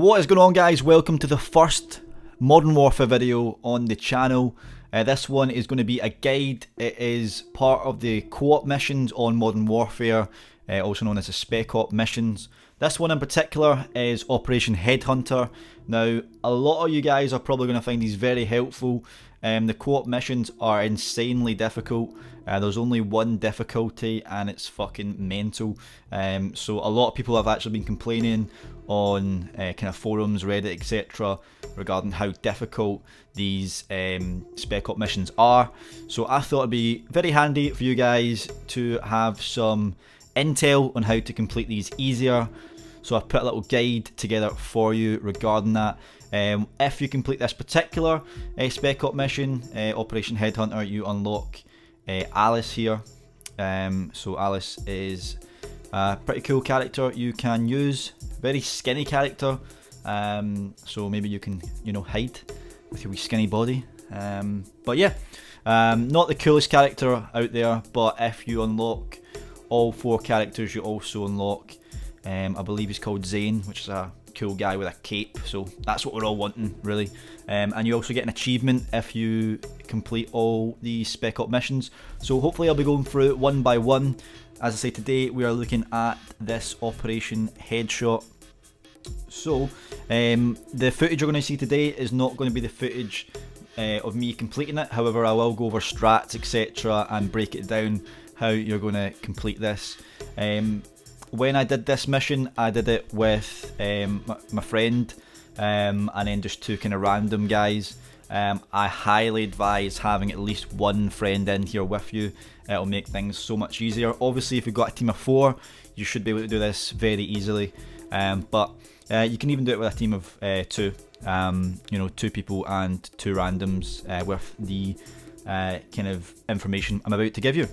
What is going on, guys? Welcome to the first Modern Warfare video on the channel. This one is going to be a guide. It is part of the co-op missions on Modern Warfare, also known as the Spec Op missions. This one in particular is Operation Headhunter. Now, a lot of you guys are probably going to find these very helpful. The co-op missions are insanely difficult. There's only one difficulty and it's fucking mental. So a lot of people have actually been complaining on kind of forums, Reddit, etc. regarding how difficult these Spec Op missions are. So I thought it'd be very handy for you guys to have some intel on how to complete these easier. So I've put a little guide together for you regarding that. If you complete this particular Spec Op mission, Operation Headhunter, you unlock Alice here. So Alice is a pretty cool character you can use. Very skinny character. So maybe you can, hide with your wee skinny body. But yeah, not the coolest character out there, but if you unlock all 4 characters, you also unlock, I believe he's called Zane, which is a cool guy with a cape, so that's what we're all wanting, really. And you also get an achievement if you complete all the Spec Op missions. So hopefully I'll be going through it one by one. As I say, today we are looking at this Operation Headshot. So the footage you're going to see today is not going to be the footage of me completing it. However, I will go over strats, etc., and break it down how you're going to complete this. When I did this mission, I did it with my friend, and then just 2 kind of random guys. I highly advise having at least one friend in here with you. It'll make things so much easier. Obviously, if you've got a team of 4, you should be able to do this very easily. But you can even do it with a team of 2. 2 people and 2 randoms with the kind of information I'm about to give you.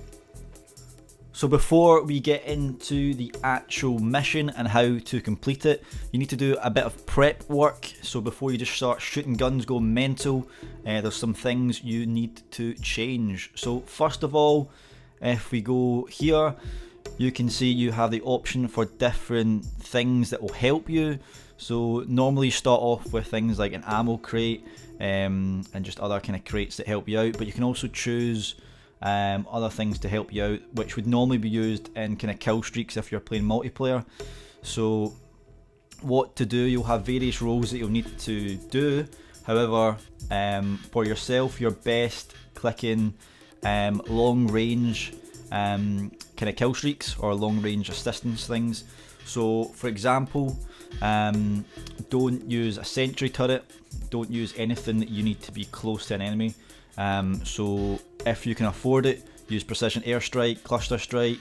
So before we get into the actual mission and how to complete it, you need to do a bit of prep work. So before you just start shooting guns, go mental, there's some things you need to change. So first of all, if we go here, you can see you have the option for different things that will help you. So normally you start off with things like an ammo crate and just other kind of crates that help you out, but you can also choose other things to help you out, which would normally be used in kind of kill streaks if you're playing multiplayer. So what to do, you'll have various roles that you'll need to do. However, for yourself, you're best clicking long range kind of kill streaks or long range assistance things. So for example, don't use a sentry turret, don't use anything that you need to be close to an enemy. So if you can afford it, use precision airstrike, cluster strike,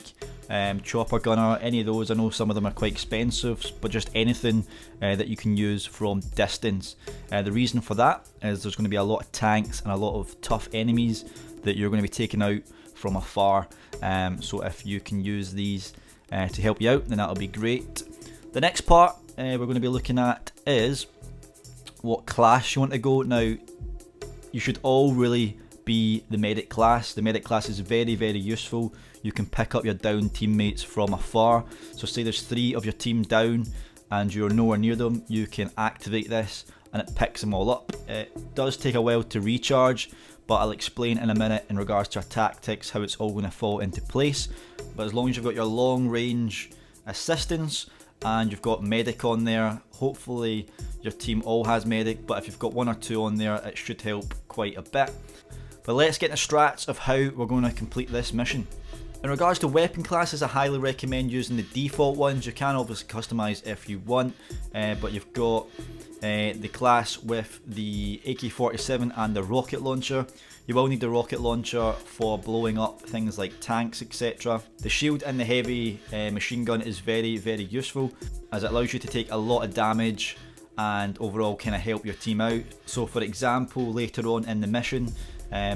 chopper gunner, any of those. I know some of them are quite expensive, but just anything that you can use from distance. The reason for that is there's going to be a lot of tanks and a lot of tough enemies that you're going to be taking out from afar. So if you can use these to help you out, then that'll be great. The next part we're going to be looking at is what class you want to go. Now, you should all really be the medic class. The medic class is very, very useful. You can pick up your down teammates from afar. So say there's 3 of your team down and you're nowhere near them, you can activate this and it picks them all up. It does take a while to recharge, but I'll explain in a minute in regards to our tactics how it's all going to fall into place. But as long as you've got your long range assistance and you've got medic on there, hopefully your team all has medic, but if you've got 1 or 2 on there, it should help quite a bit. But let's get into strats of how we're going to complete this mission. In regards to weapon classes, I highly recommend using the default ones. You can obviously customise if you want, but you've got the class with the AK-47 and the rocket launcher. You will need the rocket launcher for blowing up things like tanks, etc. The shield and the heavy machine gun is very, very useful, as it allows you to take a lot of damage and overall kind of help your team out. So for example, later on in the mission,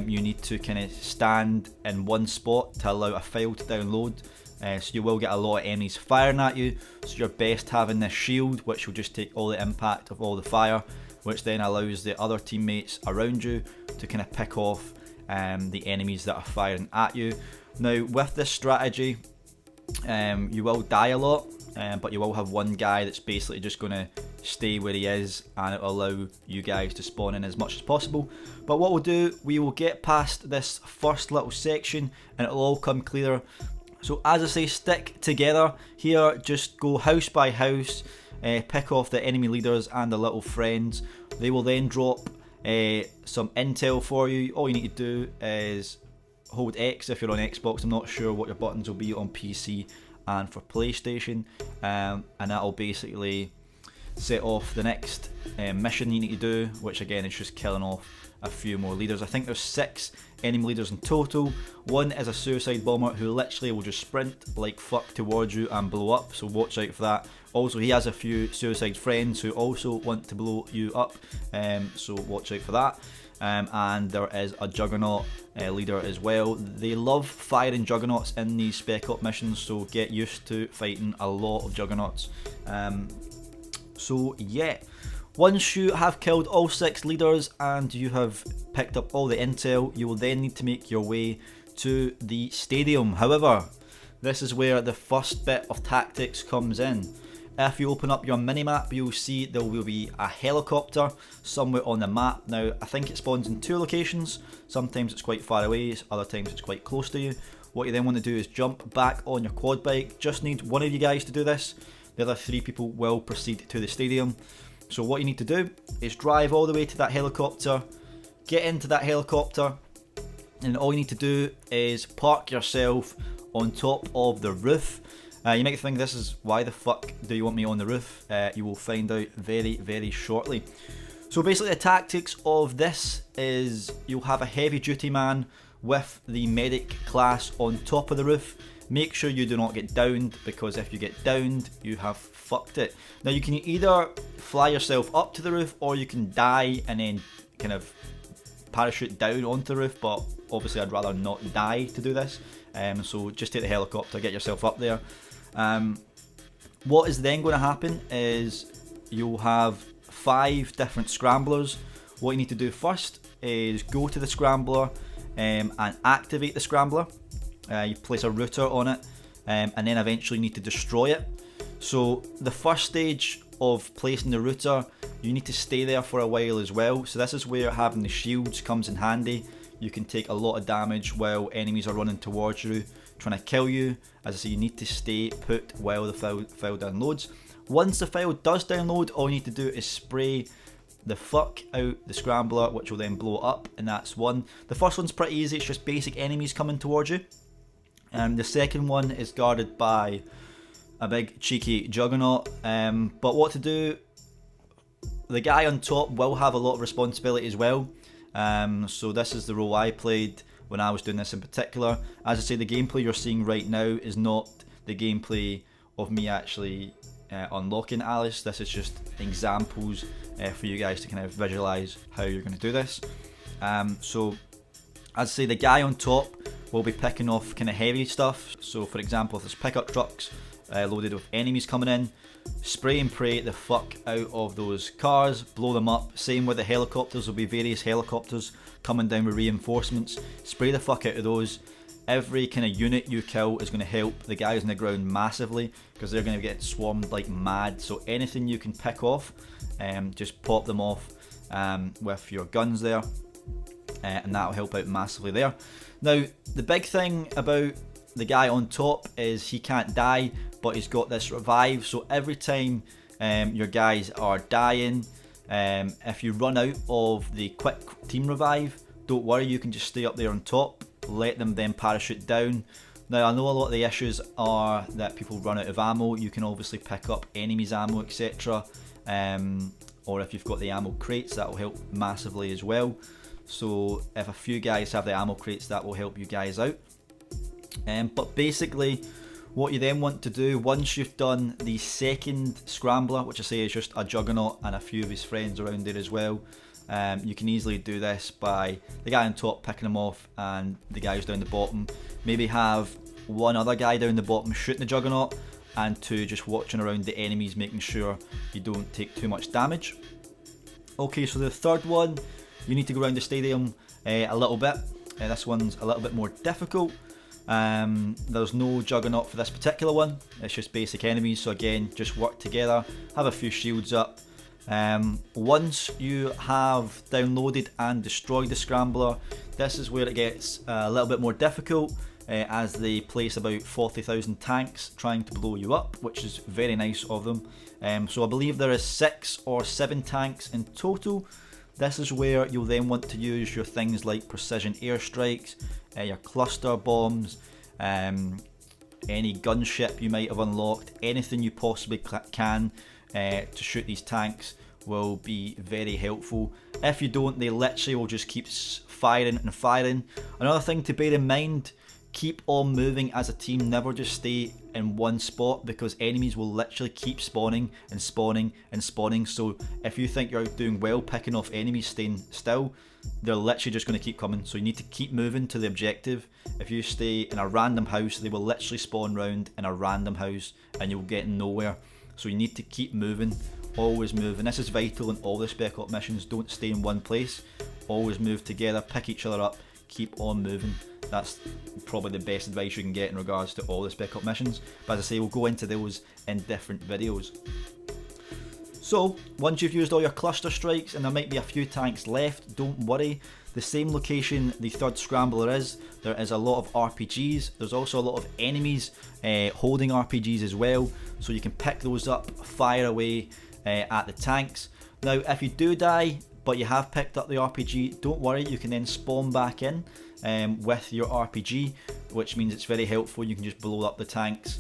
you need to kind of stand in one spot to allow a file to download. So you will get a lot of enemies firing at you, so you're best having this shield, which will just take all the impact of all the fire, which then allows the other teammates around you to kind of pick off the enemies that are firing at you. Now with this strategy, you will die a lot, but you will have one guy that's basically just going to stay where he is, and it will allow you guys to spawn in as much as possible. But what we'll do, we will get past this first little section and it'll all come clearer. So as I say, stick together here, just go house by house, pick off the enemy leaders and the little friends. They will then drop some intel for you. All you need to do is hold X if you're on Xbox. I'm not sure what your buttons will be on PC and for PlayStation, and that'll basically set off the next mission you need to do, which again is just killing off a few more leaders. I think there's 6 enemy leaders in total. One is a suicide bomber who literally will just sprint like fuck towards you and blow up, so watch out for that. Also, he has a few suicide friends who also want to blow you up, so watch out for that. And there is a juggernaut leader as well. They love firing juggernauts in these spec op missions, so get used to fighting a lot of juggernauts. So yeah, once you have killed all 6 leaders and you have picked up all the intel, you will then need to make your way to the stadium. However, this is where the first bit of tactics comes in. If you open up your minimap, you'll see there will be a helicopter somewhere on the map. Now, I think it spawns in 2 locations. Sometimes it's quite far away, other times it's quite close to you. What you then want to do is jump back on your quad bike. Just need one of you guys to do this. The other 3 people will proceed to the stadium. So what you need to do is drive all the way to that helicopter, get into that helicopter, and all you need to do is park yourself on top of the roof. You might think this is, why the fuck do you want me on the roof? You will find out very, very shortly. So basically the tactics of this is you'll have a heavy duty man with the medic class on top of the roof. Make sure you do not get downed, because if you get downed, you have fucked it. Now you can either fly yourself up to the roof, or you can die and then kind of parachute down onto the roof, but obviously I'd rather not die to do this. So just take the helicopter, get yourself up there. What is then going to happen is you'll have 5 different scramblers. What you need to do first is go to the scrambler and activate the scrambler. You place a router on it, and then eventually need to destroy it. So the first stage of placing the router, you need to stay there for a while as well. So this is where having the shields comes in handy. You can take a lot of damage while enemies are running towards you, trying to kill you. As I say, you need to stay put while the file downloads. Once the file does download, all you need to do is spray the fuck out the scrambler, which will then blow up, and that's one. The first one's pretty easy, it's just basic enemies coming towards you. The second one is guarded by a big cheeky juggernaut, but what to do, the guy on top will have a lot of responsibility as well. So this is the role I played when I was doing this in particular. As I say, the gameplay you're seeing right now is not the gameplay of me actually unlocking Alice. This is just examples for you guys to kind of visualize how you're going to do this. So as I say, the guy on top will be picking off kind of heavy stuff. So for example, if there's pickup trucks loaded with enemies coming in, spray and pray the fuck out of those cars, blow them up. Same with the helicopters, there'll be various helicopters coming down with reinforcements. Spray the fuck out of those. Every kind of unit you kill is going to help the guys on the ground massively, because they're going to get swarmed like mad. So anything you can pick off, just pop them off with your guns there, and that'll help out massively there. Now the big thing about the guy on top is he can't die, but he's got this revive. So every time your guys are dying, if you run out of the quick team revive, don't worry, you can just stay up there on top, let them then parachute down. Now I know a lot of the issues are that people run out of ammo. You can obviously pick up enemies ammo, etc, or if you've got the ammo crates, that will help massively as well. So if a few guys have the ammo crates, that will help you guys out. But basically what you then want to do, once you've done the second scrambler, which I say is just a juggernaut and a few of his friends around there as well, you can easily do this by the guy on top picking him off and the guys down the bottom. Maybe have one other guy down the bottom shooting the juggernaut, and 2 just watching around the enemies, making sure you don't take too much damage. Okay, so the third one, you need to go around the stadium a little bit. This one's a little bit more difficult. There's no juggernaut for this particular one, it's just basic enemies. So again, just work together, have a few shields up, Once you have downloaded and destroyed the Scrambler, this is where it gets a little bit more difficult, as they place about 40,000 tanks trying to blow you up, which is very nice of them. So I believe there is 6 or 7 tanks in total. This is where you'll then want to use your things like precision airstrikes, your cluster bombs, any gunship you might have unlocked, anything you possibly can to shoot these tanks will be very helpful. If you don't, they literally will just keep firing and firing. Another thing to bear in mind, keep on moving as a team, never just stay in one spot, because enemies will literally keep spawning and spawning and spawning. So if you think you're doing well picking off enemies staying still, they're literally just going to keep coming. So you need to keep moving to the objective. If you stay in a random house, they will literally spawn round in a random house and you'll get nowhere. So you need to keep moving, always move, and this is vital in all the Spec Op missions. Don't stay in one place, always move together, pick each other up, keep on moving. That's probably the best advice you can get in regards to all the Spec Op missions, but as I say, we'll go into those in different videos. So once you've used all your cluster strikes, and there might be a few tanks left, don't worry. The same location the third Scrambler is, there is a lot of RPGs. There's also a lot of enemies holding RPGs as well, so you can pick those up, fire away at the tanks. Now if you do die but you have picked up the RPG, don't worry, you can then spawn back in with your RPG, which means it's very helpful. You can just blow up the tanks.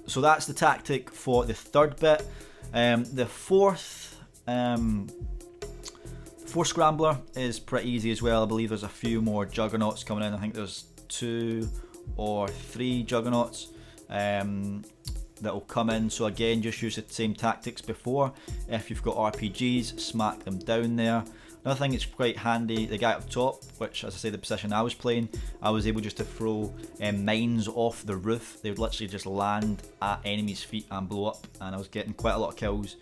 So that's the tactic for the third bit. The fourth Scrambler is pretty easy as well. I believe there's a few more Juggernauts coming in. I think there's 2 or 3 Juggernauts that will come in. So again, just use the same tactics before. If you've got RPGs, smack them down there. Another thing that's quite handy, the guy up top, which as I say, the position I was playing, I was able just to throw mines off the roof. They would literally just land at enemies' feet and blow up, and I was getting quite a lot of kills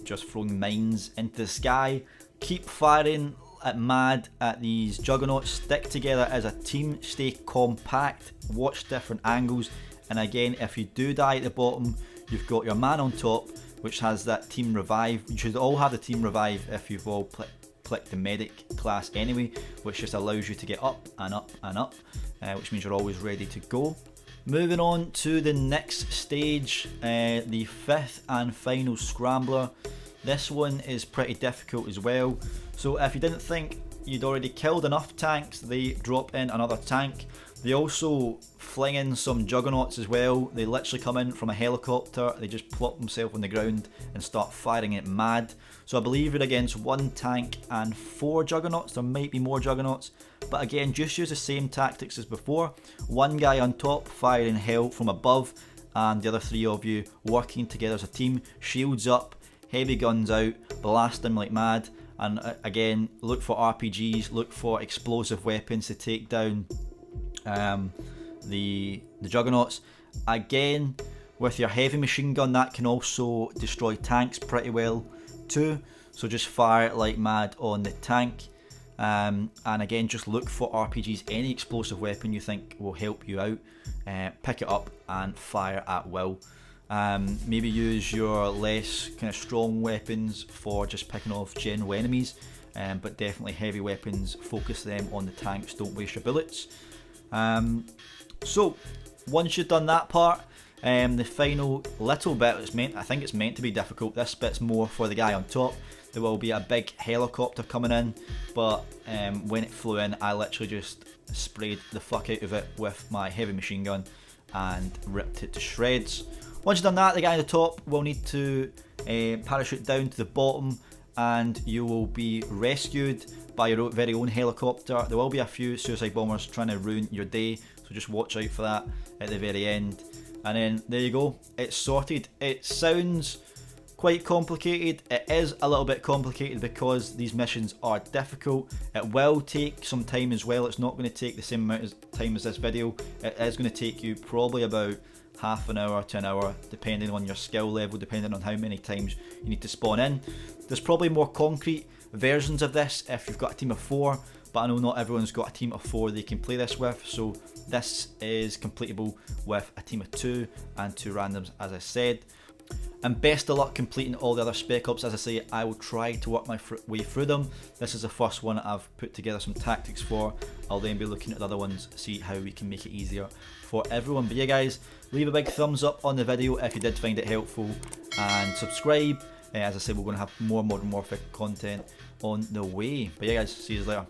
just throwing mines into the sky. Keep firing mad at these Juggernauts, stick together as a team, stay compact, watch different angles, and again, if you do die at the bottom, you've got your man on top, which has that team revive. You should all have the team revive if you've all clicked the medic class anyway, which just allows you to get up and up and up, which means you're always ready to go. Moving on to the next stage, the fifth and final Scrambler. This one is pretty difficult as well. So if you didn't think you'd already killed enough tanks, they drop in another tank. They also fling in some Juggernauts as well. They literally come in from a helicopter, they just plop themselves on the ground and start firing it mad. So I believe you're against 1 tank and 4 Juggernauts. There might be more Juggernauts, but again, just use the same tactics as before. 1 guy on top firing hell from above, and the other 3 of you working together as a team. Shields up, heavy guns out, blast them like mad. And again, look for RPGs, look for explosive weapons to take down the Juggernauts. Again, with your heavy machine gun, that can also destroy tanks pretty well too, so just fire it like mad on the tank. And again, just look for RPGs, any explosive weapon you think will help you out, pick it up and fire at will. Maybe use your less kind of strong weapons for just picking off general enemies, but definitely heavy weapons, focus them on the tanks, don't waste your bullets. So once you've done that part, the final little bit is I think it's meant to be difficult. This bit's more for the guy on top. There will be a big helicopter coming in, but when it flew in, I literally just sprayed the fuck out of it with my heavy machine gun and ripped it to shreds. Once you've done that, the guy on the top will need to parachute down to the bottom, and you will be rescued by your very own helicopter. There will be a few suicide bombers trying to ruin your day, so just watch out for that at the very end. And then there you go, it's sorted. It sounds quite complicated. It is a little bit complicated because these missions are difficult. It will take some time as well. It's not going to take the same amount of time as this video. It is going to take you probably about half an hour to an hour, depending on your skill level, depending on how many times you need to spawn in. There's probably more concrete versions of this if you've got a team of 4, but I know not everyone's got a team of 4 they can play this with, so this is completable with a team of 2 and 2 randoms, as I said. And best of luck completing all the other Spec Ops. As I say, I will try to work my way through them. This is the first one I've put together some tactics for. I'll then be looking at the other ones, see how we can make it easier for everyone. But yeah guys, leave a big thumbs up on the video if you did find it helpful, and subscribe. As I said, we're going to have more Modern Warfare content on the way. But yeah guys, see you later.